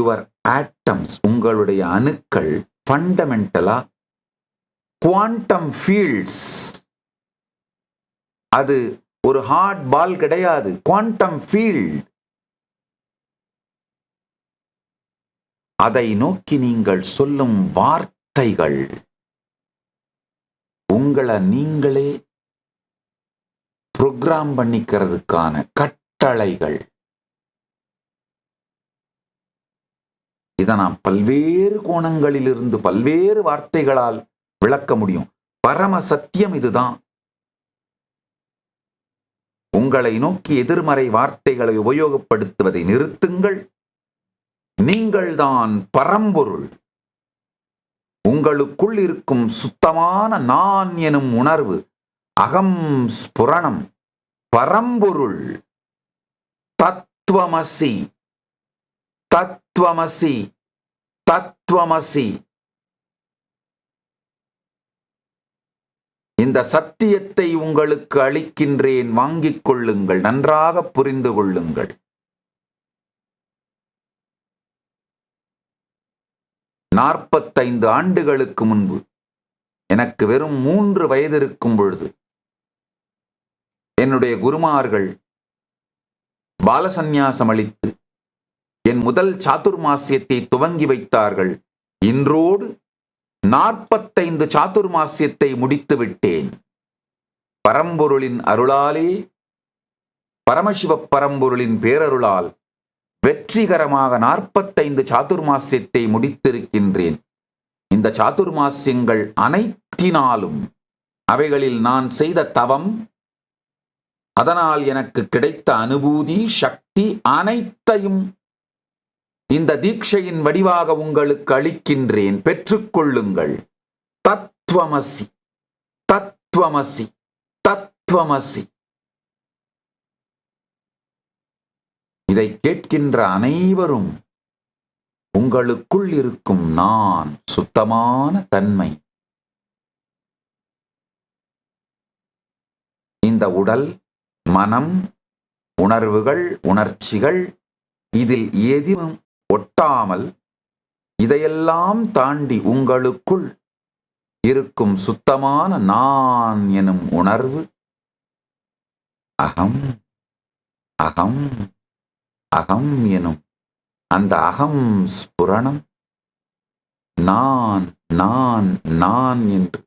Your atoms, உங்களுடைய அணுக்கள் ஃபண்டமெண்டலா quantum fields. அது ஒரு ஹார்ட் பால் கிடையாது, குவாண்டம் ஃபீல்ட். அதை நோக்கி நீங்கள் சொல்லும் வார்த்தைகள் உங்களை நீங்களே புரோகிராம் பண்ணிக்கிறதுக்கான கட்டளைகள். இதை நான் பல்வேறு கோணங்களிலிருந்து பல்வேறு வார்த்தைகளால் விளக்க முடியும். பரம சத்தியம் இதுதான். உங்களை நோக்கி எதிர்மறை வார்த்தைகளை உபயோகப்படுத்துவதை நிறுத்துங்கள். நீங்கள்தான் பரம்பொருள். உங்களுக்குள் இருக்கும் சுத்தமான நான் எனும் உணர்வு, அகம் ஸ்புரணம், பரம்பொருள், தத்துவமசி, தத்துவமசி, தத்துவமசி. இந்த சத்தியத்தை உங்களுக்கு அளிக்கின்றேன், வாங்கிக் கொள்ளுங்கள், நன்றாக புரிந்து கொள்ளுங்கள். 45 ஆண்டுகளுக்கு முன்பு, எனக்கு வெறும் 3 வயது இருக்கும் பொழுது, என்னுடைய குருமார்கள் பாலசந்நியாசம் அளித்து என் முதல் சாதுர்மாசியத்தை துவங்கி வைத்தார்கள். இன்றோடு 45 சாதுர்மாசியத்தை முடித்து விட்டேன். பரம்பொருளின் அருளாலே, பரமசிவ பரம்பொருளின் பேரருளால் வெற்றிகரமாக 45 சாதுர்மாசியத்தை முடித்திருக்கின்றேன். இந்த சாதுர்மாசியங்கள் அனைத்தினாலும், அவைகளில் நான் செய்த தவம், அதனால் எனக்கு கிடைத்த அனுபூதி, சக்தி அனைத்தையும் இந்த தீட்சையின் வடிவாக உங்களுக்கு அளிக்கின்றேன். பெற்றுக்கொள்ளுங்கள். தத்துவமசி, தத்துவமசி, தத்துவமசி. இதை கேட்கின்ற அனைவரும் உங்களுக்குள் இருக்கும் நான், சுத்தமான தன்மை, இந்த உடல், மனம், உணர்வுகள், உணர்ச்சிகள், இதில் எதுவும் ஒட்டாமல் இதையெல்லாம் தாண்டி உங்களுக்குள் இருக்கும் சுத்தமான நான் எனும் உணர்வு, அகம், அகம், அகம் எனும் அந்த அகம் ஸ்புரணம், நான் நான் நான் என்று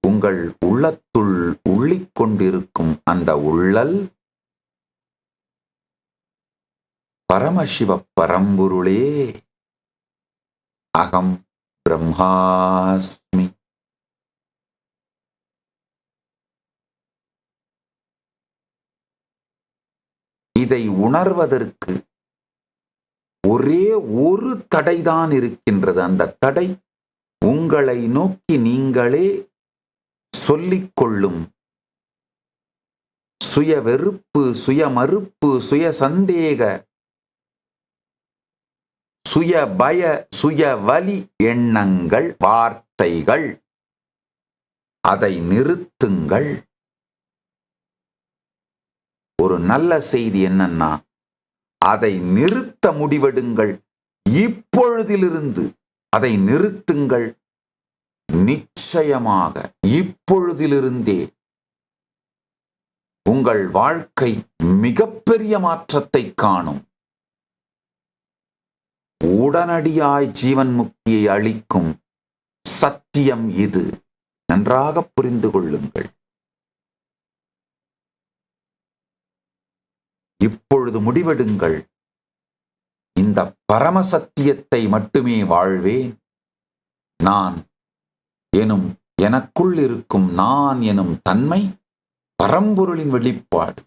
உங்கள் உள்ளத்துள் உள்ளிக் கொண்டிருக்கும் அந்த உள்ளல், பரமசிவ பரம்பொருளே, அகம் பிரம்மாஸ்மி. இதை உணர்வதற்கு ஒரே ஒரு தடைதான் இருக்கின்றது. அந்த தடை உங்களை நோக்கி நீங்களே சொல்லிக்கொள்ளும் சுய வெறுப்பு, சுய மறுப்பு, சுய சந்தேக, சுய பய, சுய வலி எண்ணங்கள், வார்த்தைகள். அதை நிறுத்துங்கள். ஒரு நல்ல செய்தி என்னன்னா, அதை நிறுத்த முடிவெடுங்கள். இப்பொழுதிலிருந்து அதை நிறுத்துங்கள். நிச்சயமாக இப்பொழுதிலிருந்தே உங்கள் வாழ்க்கை மிகப்பெரிய மாற்றத்தை காணும். உடனடியாய் ஜீவன் முக்தியை அளிக்கும் சத்தியம் இது. நன்றாக புரிந்து கொள்ளுங்கள். இப்பொழுது முடிவெடுங்கள். இந்த பரம சத்தியத்தை மட்டுமே வாழ்வேன். நான் எனும், எனக்குள் இருக்கும் நான் எனும் தன்மை பரம்பொருளின் வெளிப்பாடு.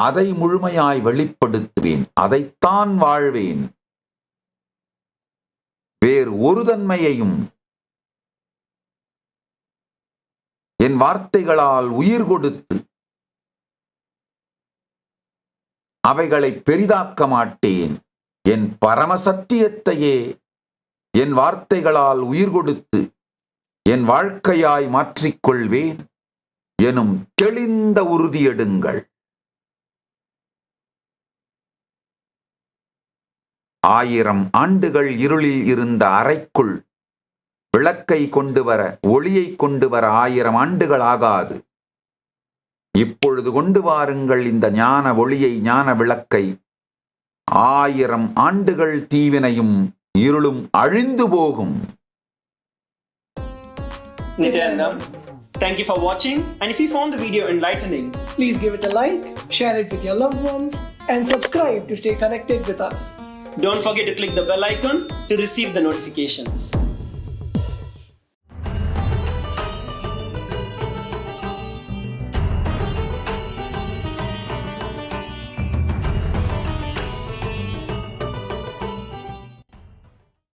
அதை முழுமையாய் வெளிப்படுத்துவேன். அதைத்தான் வாழ்வேன். வேறு ஒரு தன்மையையும் என் வார்த்தைகளால் உயிர் கொடுத்து அவைகளை பெரிதாக்க மாட்டேன். என் பரமசத்தியத்தையே என் வார்த்தைகளால் உயிர் கொடுத்து என் வாழ்க்கையாய் மாற்றிக்கொள்வேன் எனும் தெளிந்த உறுதியெடுங்கள். 1000 ஆண்டுகள் இருளில் இருந்த அறைக்குள் விளக்கை கொண்டு வர, ஒளியை கொண்டு வர 1000 ஆண்டுகள் ஆகாது. இப்பொழுது கொண்டு வாருங்கள் இந்த ஞான ஒளியை, ஞான விளக்கை. 1000 ஆண்டுகள் தீவினையும் இருளும் அழிந்து போகும். Nityanandam, thank you for watching, and if you found the video enlightening, Please give it a like, share it with your loved ones, and subscribe to stay connected with us. don't forget to click the bell icon to receive the notifications.